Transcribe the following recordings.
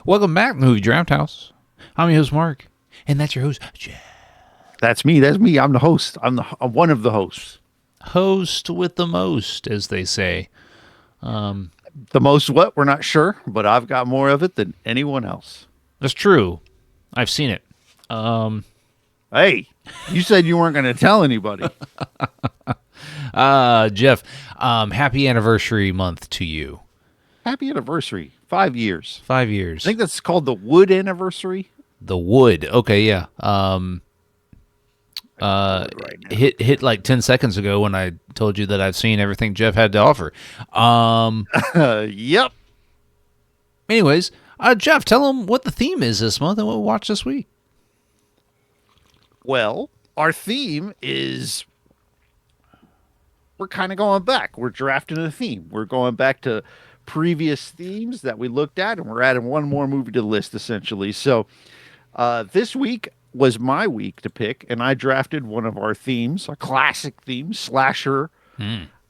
Welcome back to Movie Draft House. I'm your host, Mark, and that's your host, Jeff. That's me. That's me. I'm the host. I'm one of the hosts. Host with the most, as they say. The most what? We're not sure, but I've got more of it than anyone else. That's true. I've seen it. Hey, you said you weren't going to tell anybody. Jeff, happy anniversary month to you. Happy anniversary. 5 years. 5 years. I think that's called the Wood anniversary. The Wood. Okay, yeah. Hit like 10 seconds ago when I told you that I've seen everything Jeff had to offer. Yep. Anyways, Jeff, tell them what the theme is this month and what we'll watch this week. Well, our theme is we're kind of going back. We're drafting a theme. We're going back to previous themes that we looked at, and we're adding one more movie to the list, essentially. So this week was my week to pick, and I drafted one of our themes, a classic theme, slasher,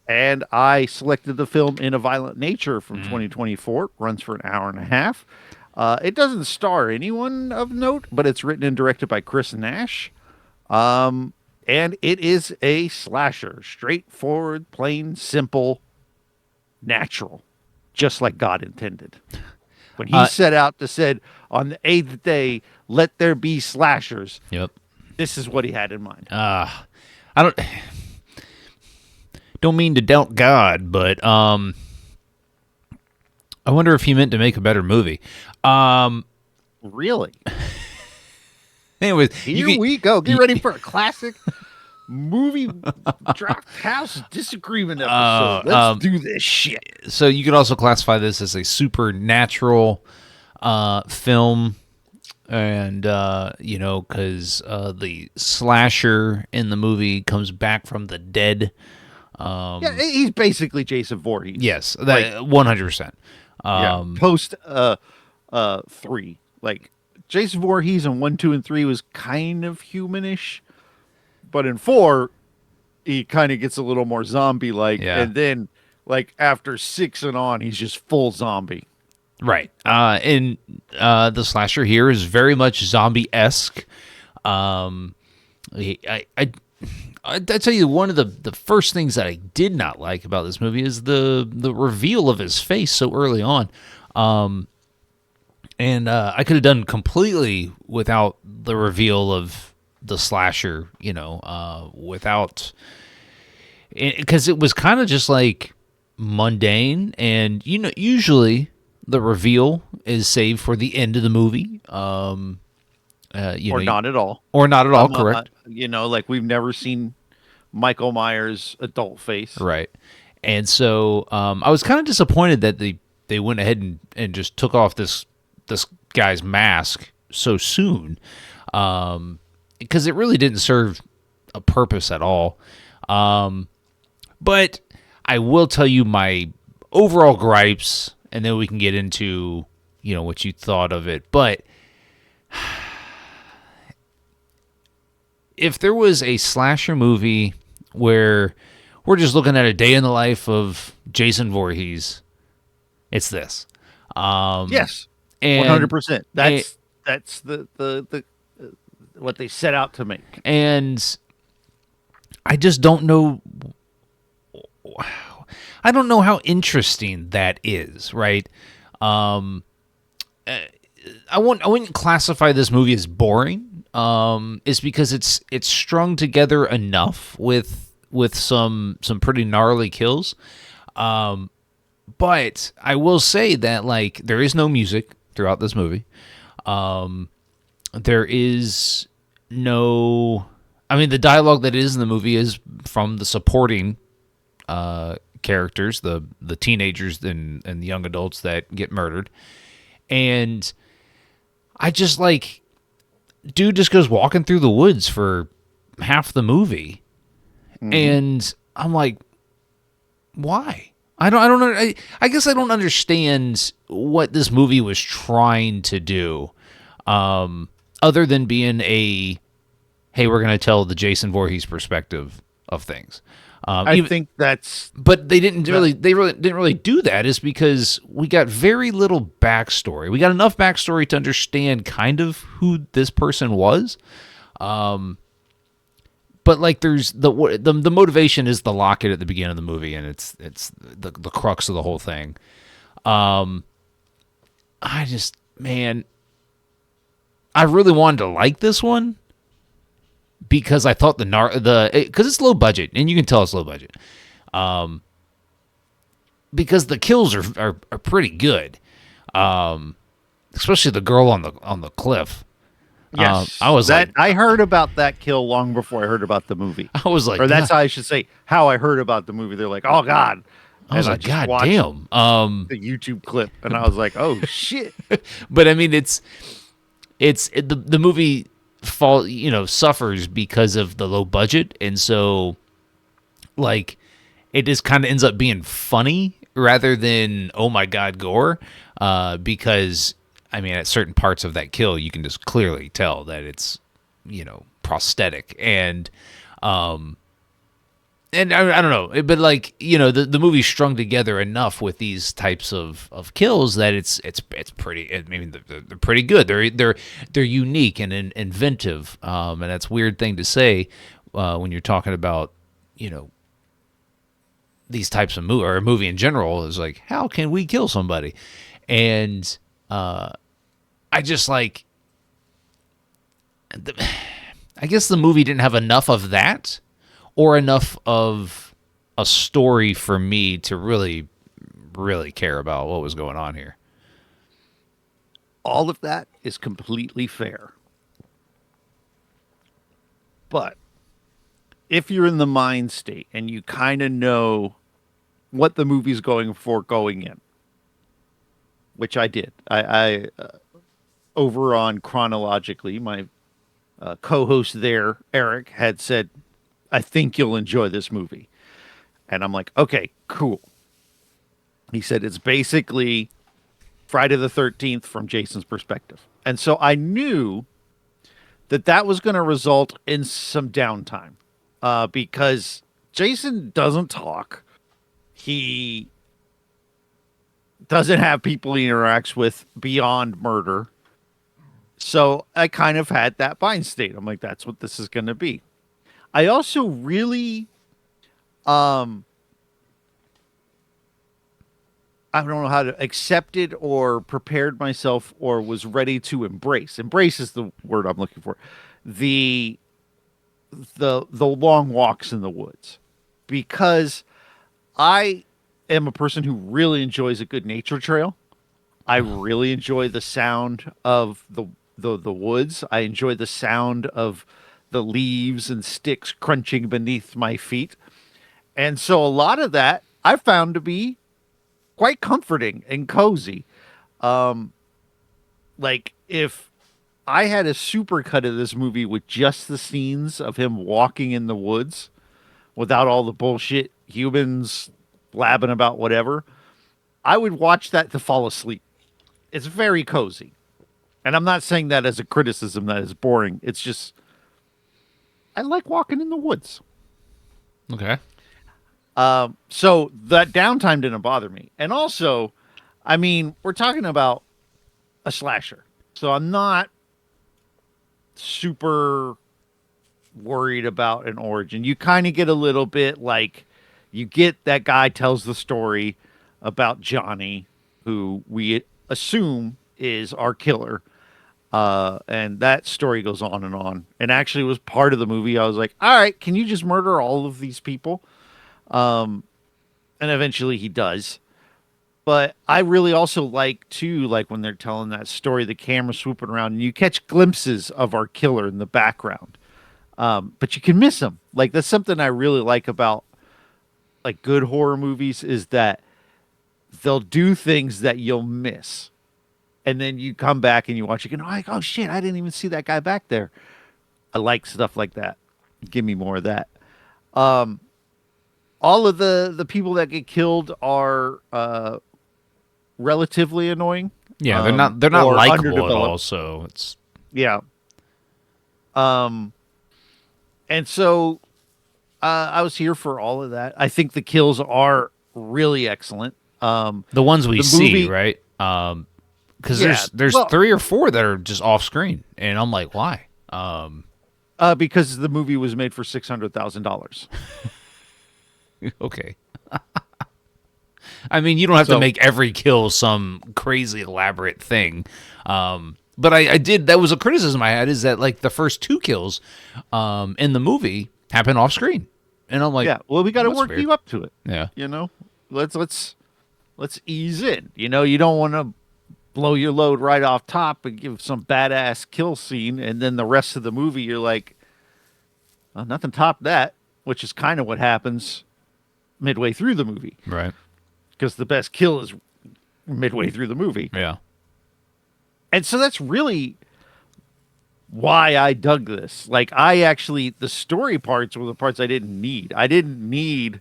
and I selected the film In a Violent Nature from 2024. It runs for an hour and a half. It doesn't star anyone of note, but it's written and directed by Chris Nash. And it is a slasher, straightforward, plain, simple, natural, just like God intended. When he set out to said, on the 8th day, let there be slashers. Yep. This is what he had in mind. I don't mean to doubt God, but I wonder if he meant to make a better movie. Really? Anyways, Here we go. Get ready for a classic movie draft house disagreement episode. Let's do this shit. So you could also classify this as a supernatural film, and because the slasher in the movie comes back from the dead. Yeah, he's basically Jason Voorhees. Yes, that 100%. Post 3, like Jason Voorhees in 1, 2, and 3 was kind of humanish, but in 4 he kind of gets a little more zombie like, and then like after 6 and on, he's just full zombie. Right. And the slasher here is very much zombie-esque. I tell you, one of the first things that I did not like about this movie is the reveal of his face so early on. And I could have done completely without the reveal of the slasher, without... Because it was kind of just like mundane, and usually the reveal is saved for the end of the movie. Or not at all. Or not at all, correct. Like we've never seen Michael Myers' adult face. Right. And so I was kind of disappointed that they went ahead and just took off this guy's mask so soon, because it really didn't serve a purpose at all. But I will tell you my overall gripes, and then we can get into what you thought of it. But if there was a slasher movie where we're just looking at a day in the life of Jason Voorhees, it's this. Yes, 100%. That's the what they set out to make. And I just don't know. I don't know how interesting that is, right? I wouldn't classify this movie as boring. Is because it's strung together enough with some pretty gnarly kills. But I will say that like there is no music throughout this movie. There is no... I mean, the dialogue that is in the movie is from the supporting characters, the teenagers and the young adults that get murdered. And I just like... Dude just goes walking through the woods for half the movie. Mm-hmm. And I'm like, why? I don't know. I guess I don't understand what this movie was trying to do, other than being hey, we're going to tell the Jason Voorhees perspective of things. I think that's But they didn't really do that is because we got very little backstory. We got enough backstory to understand kind of who this person was. But like there's the motivation is the locket at the beginning of the movie, and it's the crux of the whole thing. I just, man, I really wanted to like this one because I thought because it's low budget, and you can tell it's low budget. Because the kills are pretty good. Especially the girl on the cliff. yes. I was that like, I heard about that kill long before I heard about the movie. I was like, Or that's God, how I should say how I heard about the movie. They're like, "Oh God," I was and I like, just God watched damn. the YouTube clip, and I was like, "Oh shit!" But I mean, the movie suffers because of the low budget, and so like it just kind of ends up being funny rather than oh my god gore, because I mean at certain parts of that kill you can just clearly tell that it's prosthetic and I don't know, but like the movie's strung together enough with these types of kills that it's pretty. I mean, they're pretty good. They're unique and inventive, and that's a weird thing to say when you're talking about these types of movie or a movie in general. Is like, how can we kill somebody? And I just like, I guess the movie didn't have enough of that. Or enough of a story for me to really, really care about what was going on here. All of that is completely fair. But if you're in the mind state and you kind of know what the movie's going for going in, which I did, I over on Chronologically, my co-host there, Eric, had said, I think you'll enjoy this movie. And I'm like, okay, cool. He said it's basically Friday the 13th from Jason's perspective. And so I knew that was going to result in some downtime because Jason doesn't talk. He doesn't have people he interacts with beyond murder. So I kind of had that mind state. I'm like, that's what this is going to be. I also really, I don't know how to accept it or prepared myself or was ready to embrace. Embrace is the word I'm looking for. The long walks in the woods, because I am a person who really enjoys a good nature trail. I really enjoy the sound of the woods. I enjoy the sound of the leaves and sticks crunching beneath my feet. And so a lot of that I found to be quite comforting and cozy. Like if I had a supercut of this movie with just the scenes of him walking in the woods without all the bullshit humans blabbing about whatever, I would watch that to fall asleep. It's very cozy. And I'm not saying that as a criticism that is boring. It's just I like walking in the woods. Okay. So that downtime didn't bother me. And also, I mean, we're talking about a slasher. So I'm not super worried about an origin. You kind of get a little bit like you get that guy tells the story about Johnny, who we assume is our killer. And that story goes on and on. And actually was part of the movie. I was like, all right, can you just murder all of these people? And eventually he does. But I really also like too, like when they're telling that story, the camera swooping around and you catch glimpses of our killer in the background. But you can miss him. Like that's something I really like about like good horror movies is that they'll do things that you'll miss. And then you come back and you watch it and you're like, oh shit, I didn't even see that guy back there. I like stuff like that. Give me more of that. All of the people that get killed are relatively annoying. Yeah, they're not or likable at underdeveloped. all. So it's Yeah. And so I was here for all of that. I think the kills are really excellent. The ones we The see, movie, right? Because yeah. there's Well, 3 or 4 that are just off screen, and I'm like, why? because the movie was made for $600,000. Okay. I mean, you don't have to So make every kill some crazy elaborate thing. But I did. That was a criticism I had, is that like the first 2 kills in the movie happen off screen, and I'm like, yeah, well, we got to that's work weird. you up to it. Yeah. You know, let's ease in. You know, you don't want to blow your load right off top and give some badass kill scene, and then the rest of the movie you're like, oh, nothing topped that, which is kind of what happens midway through the movie, Right. because the best kill is midway through the movie. Yeah. And so that's really why I dug this. Like, I actually, the story parts were the parts I didn't need. I didn't need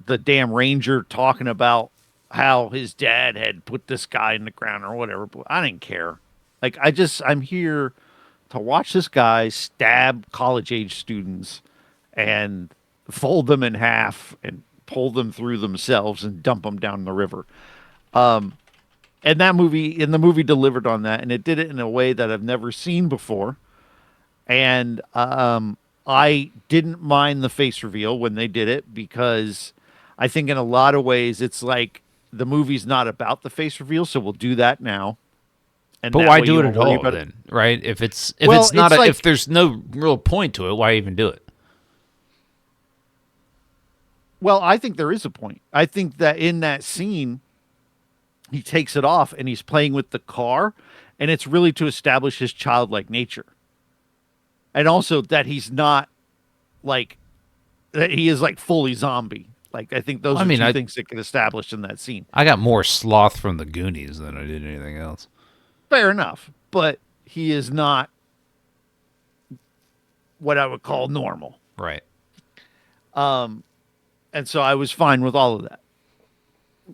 the damn ranger talking about how his dad had put this guy in the ground or whatever. But I didn't care. Like, I'm here to watch this guy stab college age students and fold them in half and pull them through themselves and dump them down the river. And the movie delivered on that, and it did it in a way that I've never seen before. And I didn't mind the face reveal when they did it, because I think in a lot of ways it's like the movie's not about the face reveal, so we'll do that now. And But that why way do you it won't at worry all about it. then? Right? If it's Well, not it's like, if there's no real point to it, why even do it? well, I think there is a point. I think that in that scene, he takes it off and he's playing with the car, and it's really to establish his childlike nature. And also that he's not like, that he is like fully zombie. Like, I think those I are mean, two things that get established in that scene. I got more sloth from the Goonies than I did anything else. Fair enough, but he is not what I would call normal. Right. And so I was fine with all of that,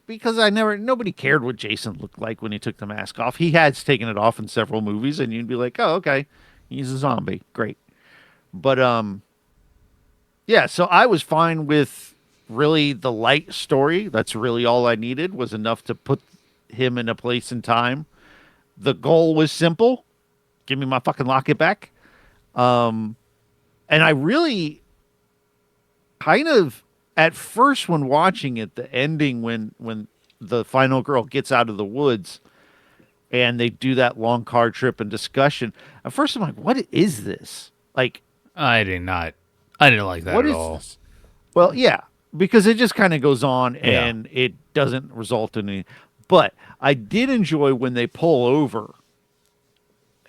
because nobody cared what Jason looked like when he took the mask off. He has taken it off in several movies, and you'd be like, oh, okay, he's a zombie. Great. But, yeah, so I was fine with really the light story. That's really all I needed, was enough to put him in a place and time. The goal was simple. Give me my fucking locket back. And I really kind of, at first when watching it, the ending, when the final girl gets out of the woods and they do that long car trip and discussion, at first I'm like, what is this? Like, I didn't like that what at is all. this? Well, yeah, because it just kind of goes on Yeah. and it doesn't result in any. But I did enjoy when they pull over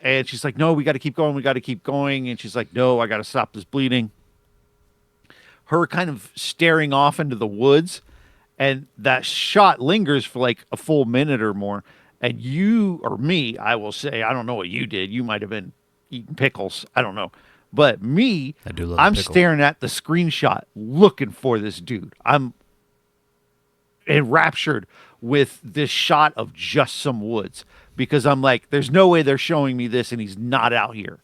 and she's like, no, we got to keep going. We got to keep going. And she's like, no, I got to stop this bleeding. Her kind of staring off into the woods, and that shot lingers for like a full minute or more. And you, or me, I will say, I don't know what you did. You might have been eating pickles. I don't know. But me, I do love I'm pickle. staring at the screenshot looking for this dude. I'm enraptured with this shot of just some woods, because I'm like, there's no way they're showing me this and he's not out here.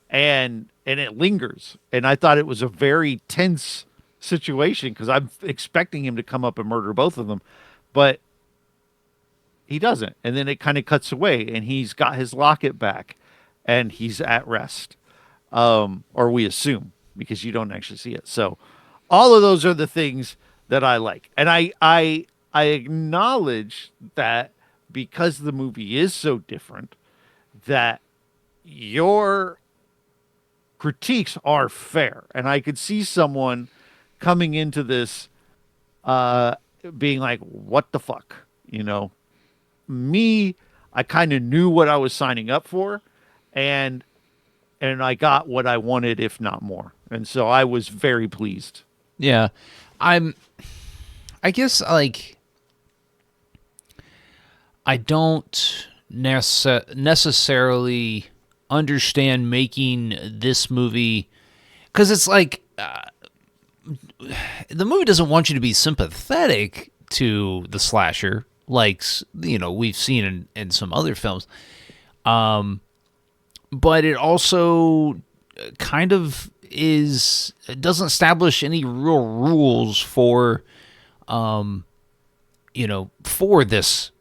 And it lingers. And I thought it was a very tense situation, because I'm expecting him to come up and murder both of them. But he doesn't. And then it kind of cuts away and he's got his locket back and he's at rest. Or we assume, because you don't actually see it. So all of those are the things that I like. And I acknowledge that, because the movie is so different, that your critiques are fair. And I could see someone coming into this being like, what the fuck? You know, me, I kind of knew what I was signing up for, and I got what I wanted, if not more. And so I was very pleased. Yeah. I guess, like, I don't necessarily understand making this movie, because it's like, the movie doesn't want you to be sympathetic to the slasher, like, you know, we've seen in some other films. But it also kind of doesn't establish any real rules for for this,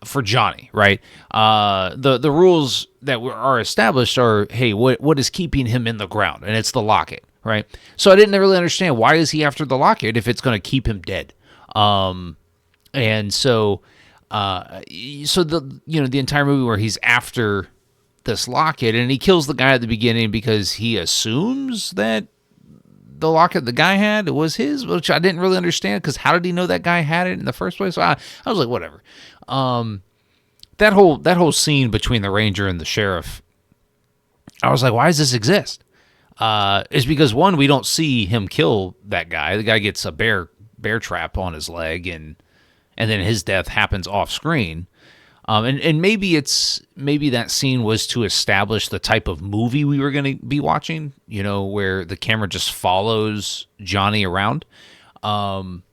for Johnny, right? The rules that are established are, hey, what is keeping him in the ground? And it's the locket, right? So I didn't really understand, why is he after the locket if it's going to keep him dead? And so the entire movie where he's after this locket, and he kills the guy at the beginning because he assumes that the locket the guy had was his, which I didn't really understand, because how did he know that guy had it in the first place? So I was like, whatever. That whole scene between the ranger and the sheriff, I was like, why does this exist? Is because, one, we don't see him kill that guy. The guy gets a bear trap on his leg, and then his death happens off screen. And maybe that scene was to establish the type of movie we were going to be watching, where the camera just follows Johnny around. But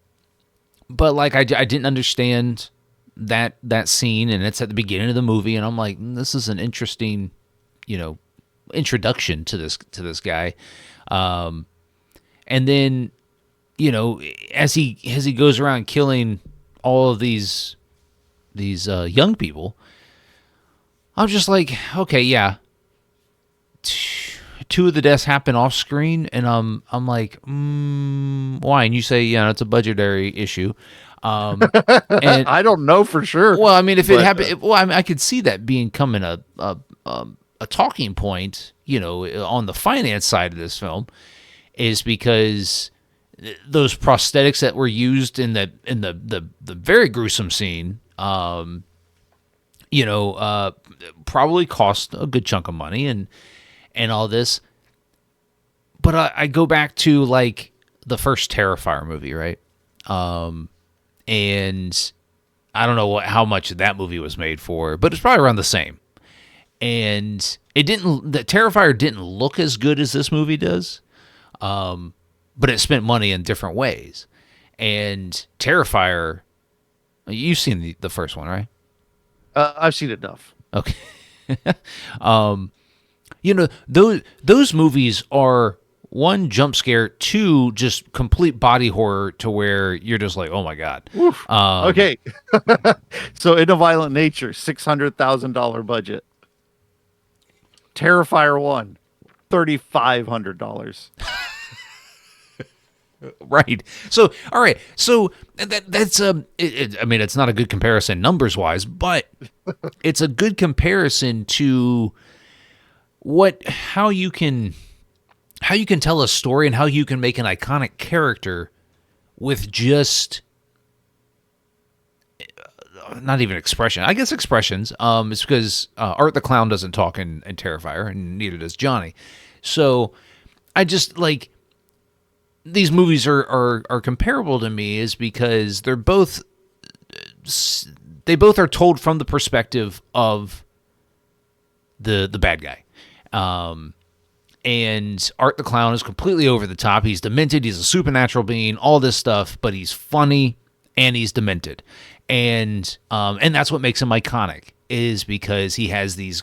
like, I didn't understand that scene, and it's at the beginning of the movie, and I'm like, this is an interesting, introduction to this guy. And then, as he goes around killing all of these young people, I'm just like, okay, yeah. Two of the deaths happen off screen, and I'm like, why? And you say, yeah, it's a budgetary issue. And I don't know for sure. Well, I mean, if it happened, I could see that becoming a talking point, on the finance side of this film, is because those prosthetics that were used in the very gruesome scene, probably cost a good chunk of money and all this. But I go back to, like, the first Terrifier movie, right? And I don't know how much that movie was made for, but it's probably around the same. And the Terrifier didn't look as good as this movie does, but it spent money in different ways. And Terrifier, you've seen the first one, right? I've seen enough. Okay. Those movies are, one, jump scare, two, just complete body horror, to where you're just like, oh my God. Okay. So In a Violent Nature, $600,000 budget. Terrifier 1, $3,500. Right. So, all right. So that's I mean, it's not a good comparison numbers wise, but it's a good comparison to how you can tell a story and how you can make an iconic character with just not even expression. I guess expressions. It's because Art the Clown doesn't talk in Terrifier, and neither does Johnny. So I just like, these movies are comparable to me, is because they both are told from the perspective of the bad guy. And Art the Clown is completely over the top. He's demented. He's a supernatural being, all this stuff, but he's funny and he's demented. And that's what makes him iconic, is because he has these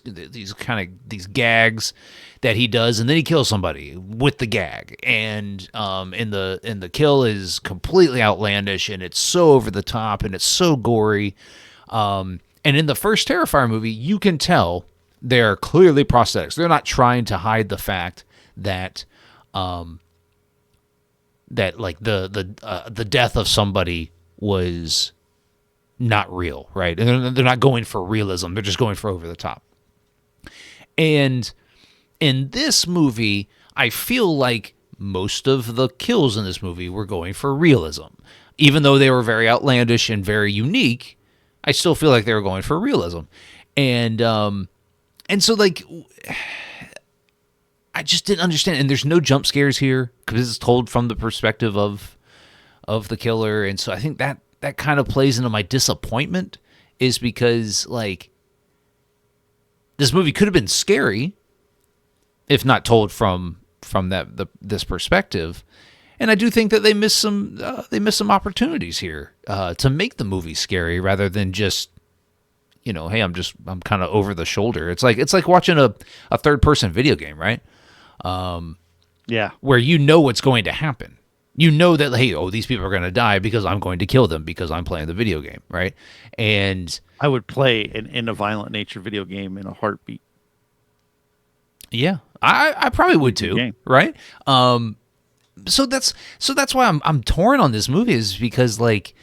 gags that he does, and then he kills somebody with the gag. And in the kill is completely outlandish, and it's so over the top, and it's so gory. And in the first Terrifier movie, you can tell they're clearly prosthetics. They're not trying to hide the fact that like the death of somebody was not real, right? And they're not going for realism. They're just going for over the top. And in this movie, I feel like most of the kills in this movie were going for realism. Even though they were very outlandish and very unique, I still feel like they were going for realism. And so, like, I just didn't understand. And there's no jump scares here, because it's told from the perspective of the killer. And so I think that kind of plays into my disappointment, is because, like, this movie could have been scary if not told from this perspective. And I do think that they missed some opportunities here to make the movie scary, rather than just, hey, I'm kind of over the shoulder. It's like watching a third person video game, right? Yeah. where you know what's going to happen. You know that, hey, oh, these people are going to die because I'm going to kill them because I'm playing the video game, right? And I would play in a violent nature video game in a heartbeat. yeah, I probably would Good too, game. right? So that's why I'm torn on this movie, is because, like,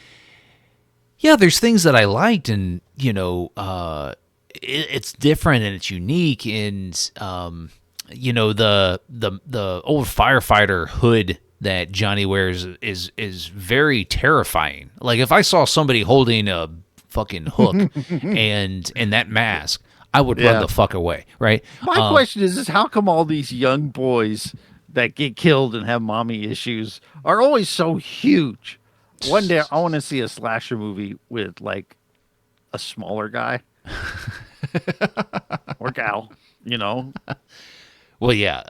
yeah, there's things that I liked, and it's different and it's unique, and the old firefighter hood that Johnny wears is very terrifying. Like, if I saw somebody holding a fucking hook and that mask, I would run Yeah. the fuck away, right? My question is how come all these young boys that get killed and have mommy issues are always so huge? One day I want to see a slasher movie with like a smaller guy or gal, you know. Well, yeah,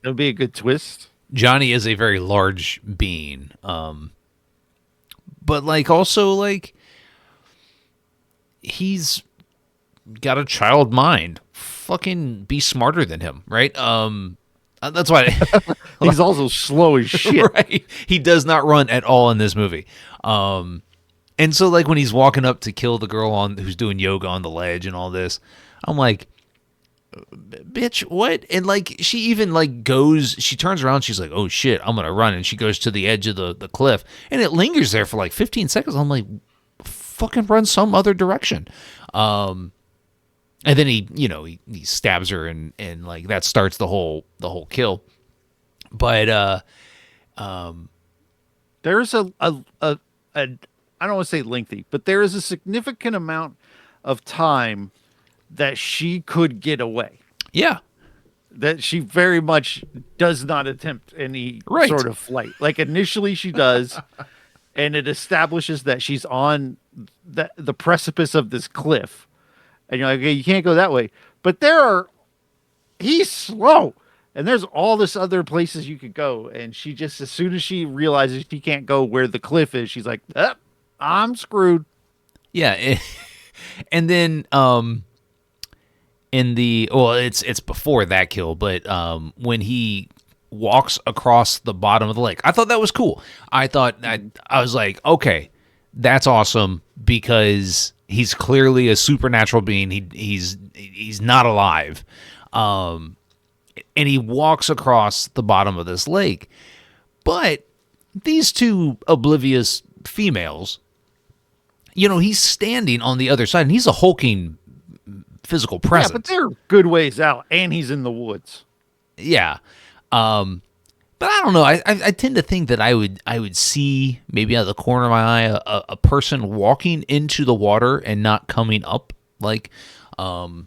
It would be a good twist. Johnny is a very large being, but like also like he's got a child mind. Fucking be smarter than him, right? That's why He's also slow as shit. right. He does not run at all in this movie. And so like when he's walking up to kill the girl who's doing yoga on the ledge and all this, I'm like, bitch, what? And like she even like she turns around, she's like, oh shit, I'm gonna run, and she goes to the edge of the cliff, and it lingers there for like 15 seconds. I'm like, fucking run some other direction. And then he stabs her, and like that starts the whole kill. But There's a I don't want to say lengthy, but there is a significant amount of time that she could get away. yeah, That she very much does not attempt any Right. sort of flight. Like initially she does, and it establishes that she's on the precipice of this cliff. And you're like, okay, you can't go that way. But he's slow. And there's all this other places you could go. And she just, as soon as she realizes she can't go where the cliff is, she's like, I'm screwed. yeah. And then it's before that kill, but when he walks across the bottom of the lake, I thought that was cool. I was like, okay, that's awesome, because he's clearly a supernatural being. He's not alive. And he walks across the bottom of this lake. But these two oblivious females, he's standing on the other side, and he's a hulking physical presence. Yeah, but they're good ways out, and he's in the woods. Yeah. But I don't know. I tend to think that I would see, maybe out of the corner of my eye, a person walking into the water and not coming up. Like, but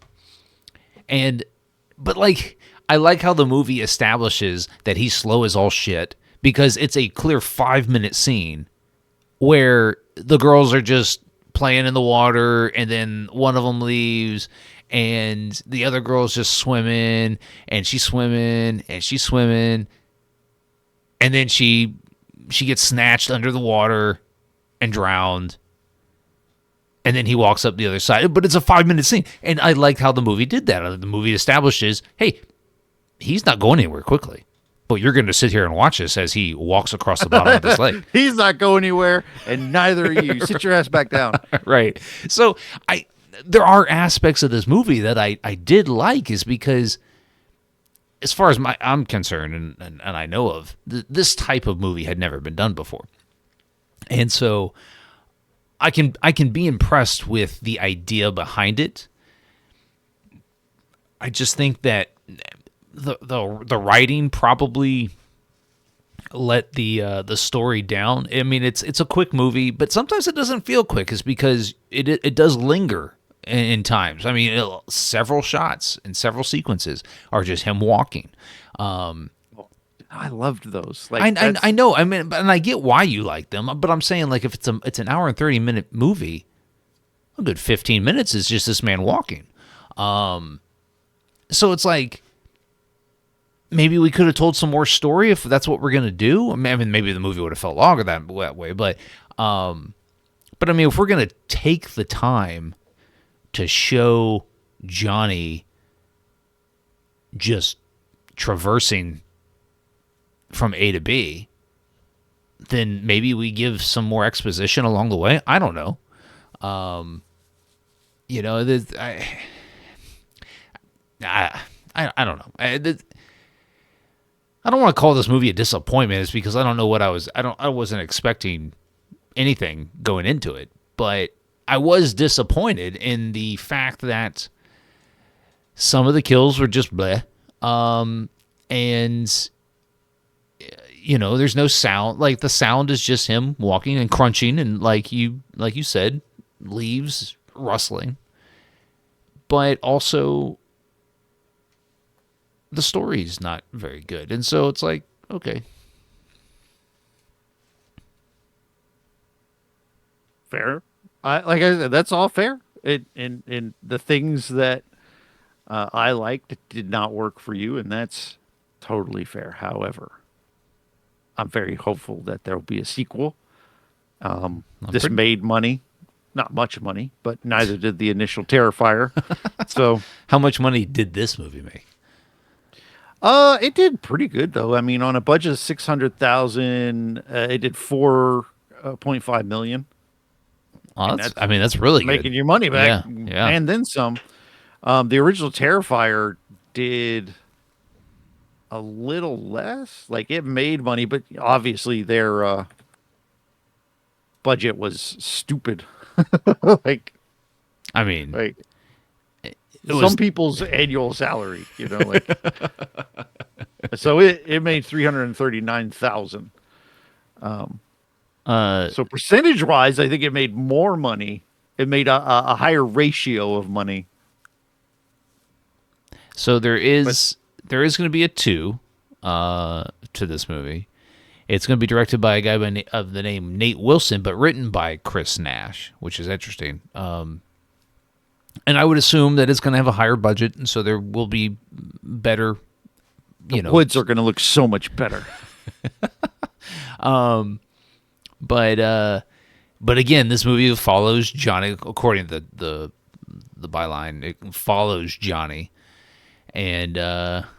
like, I like how the movie establishes that he's slow as all shit, because it's a clear 5-minute scene where the girls are just playing in the water, and then one of them leaves, and the other girl's just swimming, and she's swimming, and she's swimming, and then she gets snatched under the water and drowned, and then he walks up the other side. But it's a 5-minute scene, and I liked how the movie did that. The movie establishes, hey, he's not going anywhere quickly, but you're going to sit here and watch this as he walks across the bottom of this lake. He's not going anywhere, and neither are you. Sit your ass back down. Right. So there are aspects of this movie that I did like, is because, as far as I'm concerned, and I know of, this type of movie had never been done before. And so I can be impressed with the idea behind it. I just think that the writing probably let the story down. I mean, it's a quick movie, but sometimes it doesn't feel quick, is because it does linger in times. I mean, several shots and several sequences are just him walking. I loved those. Like I know. I mean, and I get why you like them, but I'm saying, like, if it's an hour and 30-minute movie, a good 15 minutes is just this man walking. So it's like, maybe we could have told some more story if that's what we're gonna do. I mean, maybe the movie would have felt longer that way, but I mean, if we're gonna take the time to show Johnny just traversing from A to B, then maybe we give some more exposition along the way. I don't know. You know, I don't know. I don't want to call this movie a disappointment. It's because I don't know what I wasn't expecting anything going into it, but I was disappointed in the fact that some of the kills were just bleh. And you know, there's no sound. Like the sound is just him walking and crunching, and like you said, leaves rustling. But also, the story's not very good, and so it's like, okay, Fair. Like I said, that's all fair. And the things that I liked did not work for you, and that's totally fair. However, I'm very hopeful that there will be a sequel. This made money, not much money, but neither did the initial Terrifier. So, how much money did this movie make? it did pretty good though. I mean, on a budget of 600,000, it did 4.5 million. Well, that's really good. Making your money back, yeah. and then some. The original Terrifier did a little less. Like it made money, but obviously their budget was stupid. like, I mean, like was some people's annual salary, you know, like. So it made 339,000. So percentage wise, I think it made more money. It made a higher ratio of money. So there is going to be a 2 to this movie. It's going to be directed by a guy of the name Nate Wilson, but written by Chris Nash, which is interesting. And I would assume that it's going to have a higher budget, and so there will be better. The woods are going to look so much better. But again, this movie follows Johnny, according to the byline. It follows Johnny, and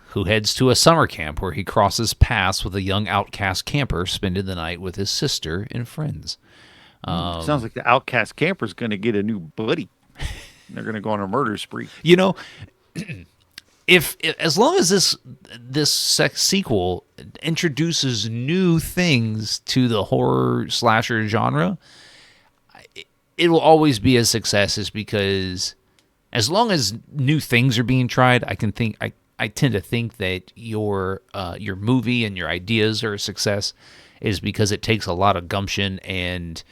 who heads to a summer camp where he crosses paths with a young outcast camper spending the night with his sister and friends. Sounds like the outcast camper's going to get a new buddy. They're going to go on a murder spree. You know, if as long as this sequel introduces new things to the horror slasher genre, it will always be a success. Is because as long as new things are being tried, I tend to think that your movie and your ideas are a success, is because it takes a lot of gumption and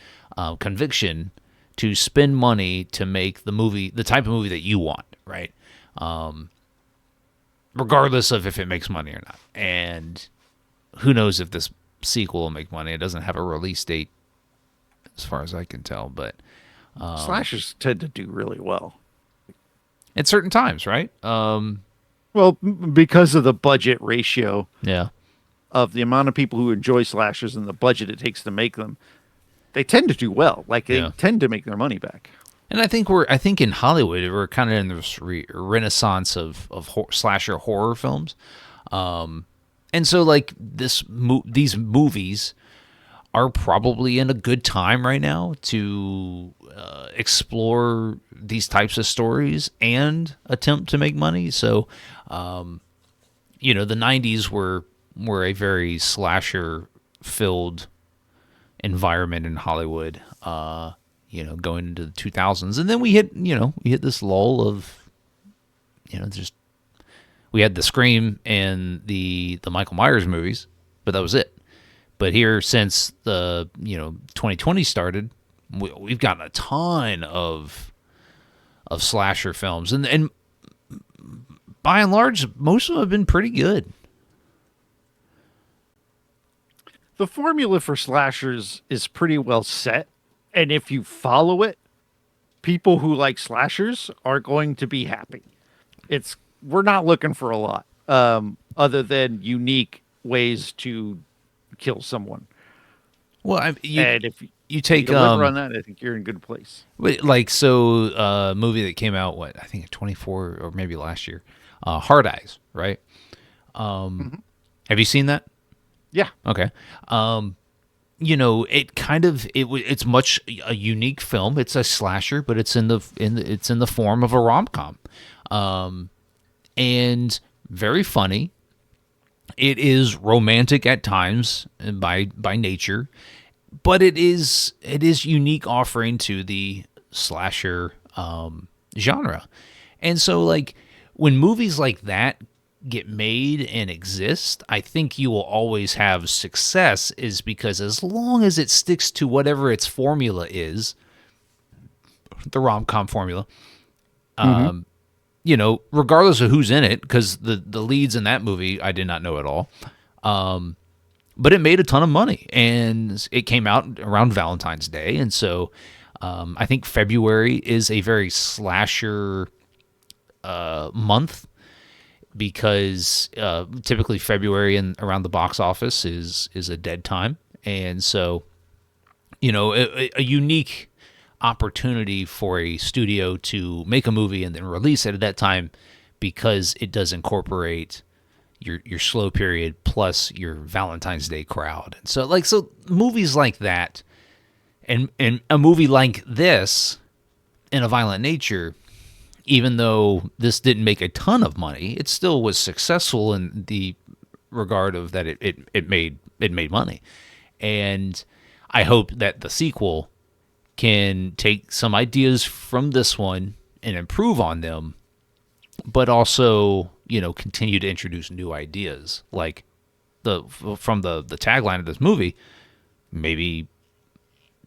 conviction to spend money to make the movie, the type of movie that you want, right? Regardless of if it makes money or not. And who knows if this sequel will make money. It doesn't have a release date as far as I can tell, but slashers tend to do really well at certain times, right? Well, because of the budget ratio, yeah, of the amount of people who enjoy slashers and the budget it takes to make them, they tend to do well. Like they tend to make their money back. And I think in Hollywood we're kind of in this renaissance of slasher horror films, and so like these movies are probably in a good time right now to explore these types of stories and attempt to make money. So, you know, the '90s were a very slasher filled environment in Hollywood. You know, going into the 2000s, and then we hit this lull of, you know, just we had the Scream and the Michael Myers movies, but that was it. But here, since the 2020 started, we've gotten a ton of slasher films, and by and large, most of them have been pretty good. The formula for slashers is pretty well set. And if you follow it, people who like slashers are going to be happy. We're not looking for a lot, other than unique ways to kill someone. Well, if you take deliver on that, I think you're in a good place. Like a movie that came out, I think 24 or maybe last year, Hard Eyes, right? Have you seen that? Yeah. Okay. It kind of it's much a unique film. It's a slasher, but it's it's in the form of a rom-com. And very funny. It is romantic at times by nature, but it is unique offering to the slasher genre. And so like when movies like that get made and exist, I think you will always have success is because as long as it sticks to whatever its formula is, the rom-com formula, Mm-hmm. regardless of who's in it, because the leads in that movie I did not know at all. But it made a ton of money, and it came out around Valentine's Day, and so I think February is a very slasher month because typically February and around the box office is a dead time, and so a unique opportunity for a studio to make a movie and then release it at that time because it does incorporate your slow period plus your Valentine's Day crowd. And so movies like that and a movie like this in a violent nature, even though this didn't make a ton of money, it still was successful in the regard of that it made money. And I hope that the sequel can take some ideas from this one and improve on them, but also, continue to introduce new ideas. Like from the tagline of this movie, maybe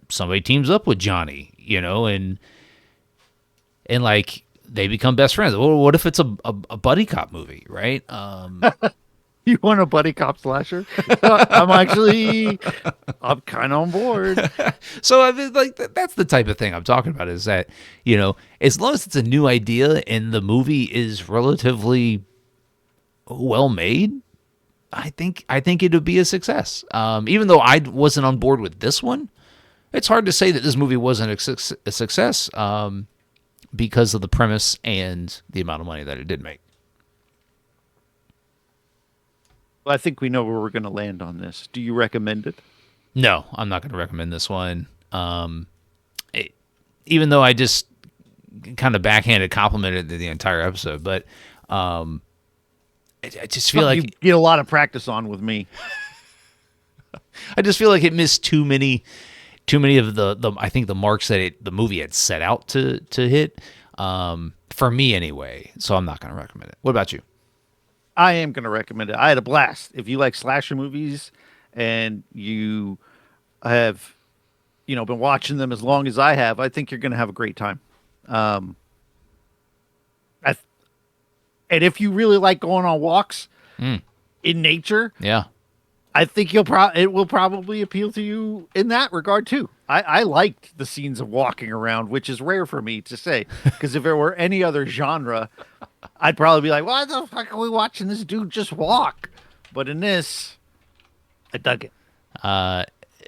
somebody teams up with Johnny, and like they become best friends. Well, what if it's a buddy cop movie, right? You want a buddy cop slasher? I'm kind of on board. So I mean, like that's the type of thing I'm talking about. Is that as long as it's a new idea and the movie is relatively well made, I think it would be a success. Even though I wasn't on board with this one, it's hard to say that this movie wasn't a success because of the premise and the amount of money that it did make. Well, I think we know where we're going to land on this. Do you recommend it? No, I'm not going to recommend this one. Even though I just kind of backhanded complimented the entire episode, but I just feel You like get a lot of practice on with me. I just feel like it missed too many of the I think the marks that the movie had set out to hit. For me anyway, so I'm not going to recommend it. What about you? I am going to recommend it. I had a blast. If you like slasher movies and you have, been watching them as long as I have, I think you're going to have a great time. Um, I, and if you really like going on walks Mm, in nature, yeah. I think it will probably appeal to you in that regard too. I liked the scenes of walking around, which is rare for me to say, because if it were any other genre, I'd probably be like, "Why the fuck are we watching this dude just walk?" But in this, I dug it.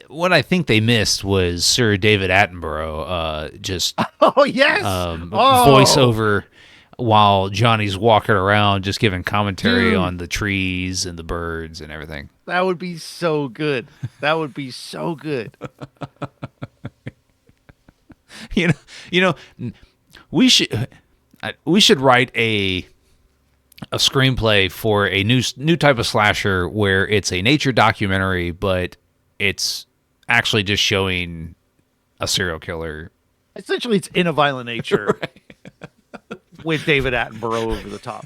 What I think they missed was Sir David Attenborough just Oh yes. Oh, voiceover while Johnny's walking around, just giving commentary dude, on the trees and the birds and everything. that would be so good. That would be so good. you know, you know, we should write a screenplay for a new type of slasher where it's a nature documentary, but it's actually just showing a serial killer. Essentially, it's in a violent nature with David Attenborough over the top.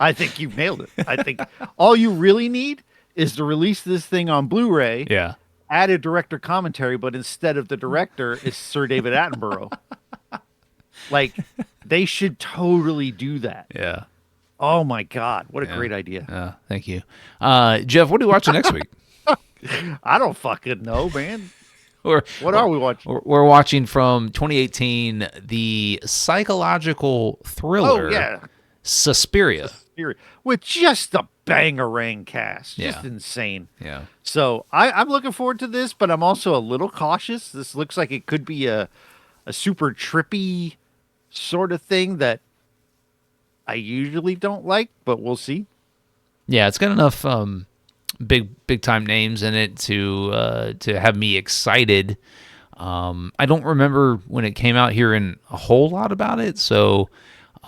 I think you've nailed it. I think all you really need is to release this thing on Blu-ray, Yeah, add a director commentary, but instead of the director, it's Sir David Attenborough. Like, they should totally do that. yeah. Oh my God, what a great idea. Thank you, Jeff. What are we watching next week? I don't fucking know, man. We're, What are we watching? we're watching from 2018 the psychological thriller Oh yeah, Suspiria. with just a bangarang cast. Just Yeah. insane. Yeah. So I'm looking forward to this, but I'm also a little cautious. This looks like it could be a super trippy sort of thing that I usually don't like, but we'll see. Yeah, it's got enough big time names in it to have me excited. I don't remember when it came out hearing a whole lot about it, so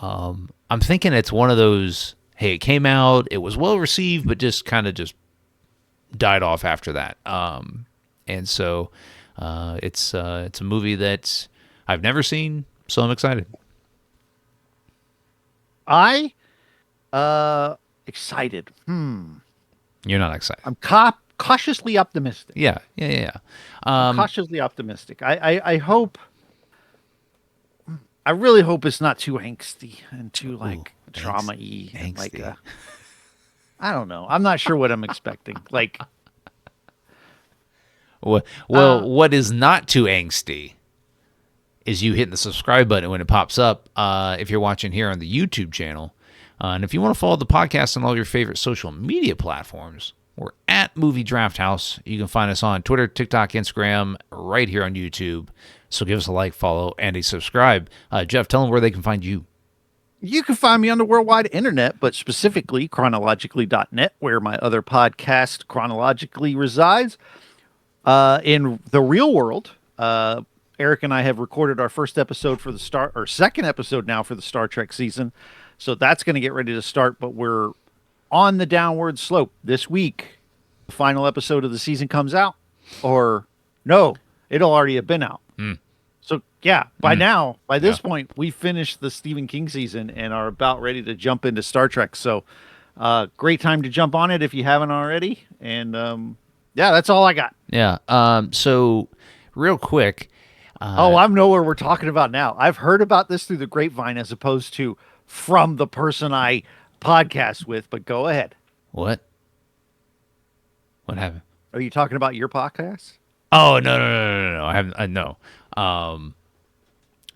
I'm thinking it's one of those. Hey, it came out, it was well received, but just kind of just died off after that. And so it's a movie that I've never seen, so I'm excited. I excited. You're not excited. I'm cautiously optimistic. Yeah. Cautiously optimistic. I hope. I really hope it's not too angsty and too like drama-y. And, like I don't know. I'm not sure what I'm expecting. Like, well, what is not too angsty is you hitting the subscribe button when it pops up. If you're watching here on the YouTube channel, and if you want to follow the podcast on all your favorite social media platforms, we're at Movie Draft House. You can find us on Twitter, TikTok, Instagram, right here on YouTube. So give us a like, follow, and a subscribe. Jeff, tell them where they can find you. you can find me on the worldwide internet, but specifically chronologically.net, where my other podcast chronologically resides. In the real world, Eric and I have recorded our first episode for second episode now for the Star Trek season. So that's going to get ready to start, but we're on the downward slope this week. The final episode of the season comes out, or no, it'll already have been out. So yeah, by this point, we finished the Stephen King season and are about ready to jump into Star Trek. So great time to jump on it if you haven't already. And yeah, that's all I got. Yeah. So real quick. I know what we're talking about now. I've heard about this through the grapevine as opposed to from the person I podcast with, but go ahead. What happened? Are you talking about your podcast? Oh, no. I haven't. No.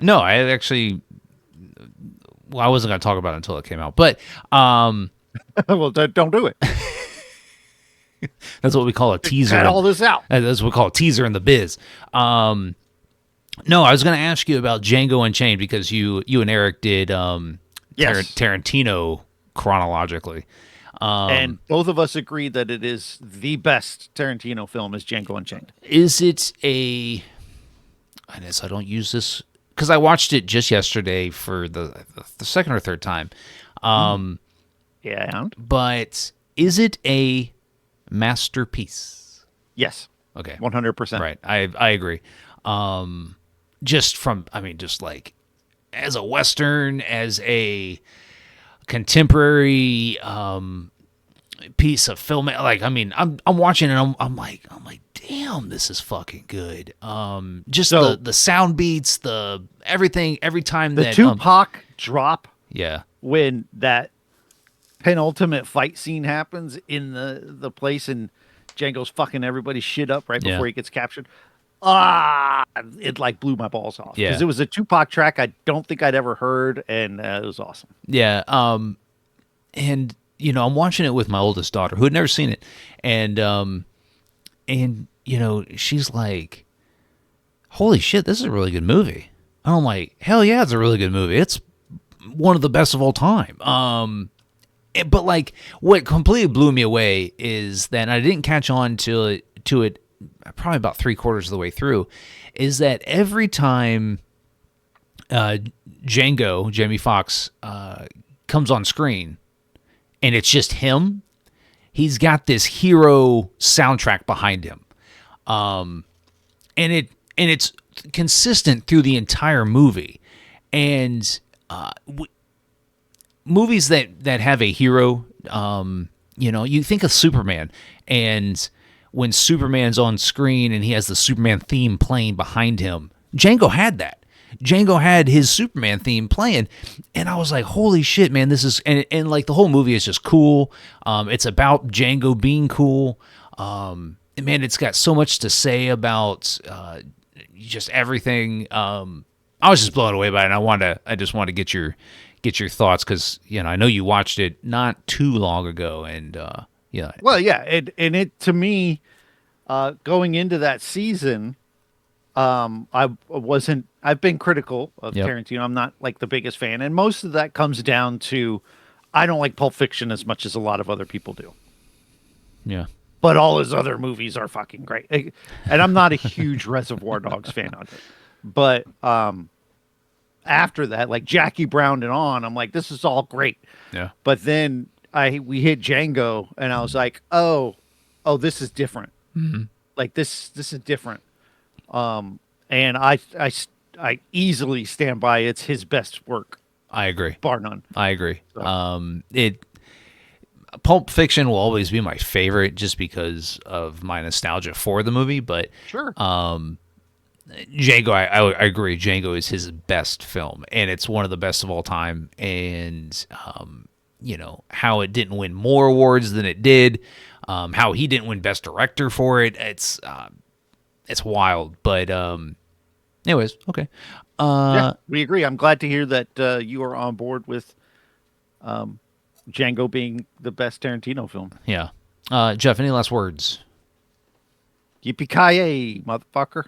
No, I actually. Well, I wasn't going to talk about it until it came out, but well, don't do it. That's what we call a teaser. Cut all this out. That's what we call a teaser in the biz. No, I was going to ask you about Django Unchained because you and Eric did Tarantino chronologically. And both of us agreed that it is the best Tarantino film is Django Unchained. Is it a... I guess I don't use this because I watched it just yesterday for the second or third time. Yeah. But is it a masterpiece? Yes. Okay. 100%. Right. I agree. Just like as a Western, as a contemporary piece of film, like, I'm watching it and I'm like, damn, this is fucking good. Just the sound beats, the everything, every time the that Tupac drop. Yeah. When that penultimate fight scene happens in the place and Django's fucking everybody's shit up right before he gets captured. It like blew my balls off. Yeah. Because it was a Tupac track I don't think I'd ever heard, and it was awesome. Yeah. And I'm watching it with my oldest daughter who had never seen it. And she's like, holy shit, this is a really good movie. And I'm like, hell yeah, it's a really good movie. It's one of the best of all time. But like what completely blew me away is that I didn't catch on to it probably about 3/4 of the way through, is that every time Jamie Foxx comes on screen and it's just him, he's got this hero soundtrack behind him. And it's consistent through the entire movie. And movies that have a hero, you think of Superman, and when Superman's on screen and he has the Superman theme playing behind him, Django had that. Django had his Superman theme playing, and I was like, holy shit, man, this is, and like the whole movie is just cool. It's about Django being cool. Man, it's got so much to say about just everything. I was just blown away by it, and I just want to get your thoughts, because I know you watched it not too long ago, and yeah. Well, yeah, and it to me, going into that season, I've been critical of Tarantino. I'm not like the biggest fan, and most of that comes down to I don't like Pulp Fiction as much as a lot of other people do. Yeah. but all his other movies are fucking great. And I'm not a huge Reservoir Dogs fan of it, but after that, like Jackie Brown and on, I'm like, this is all great. Yeah. But then we hit Django, and I was like, oh, this is different. Like this is different. And I easily stand by it's his best work, I agree. bar none. I agree. So. It Pulp Fiction will always be my favorite just because of my nostalgia for the movie, but Sure. Django, I agree. Django is his best film, and it's one of the best of all time. And how it didn't win more awards than it did, how he didn't win Best Director for it. It's wild. But anyways, okay. Yeah, we agree. I'm glad to hear that you are on board with Django being the best Tarantino film. Yeah. Jeff, any last words? Yippee-ki-yay, motherfucker.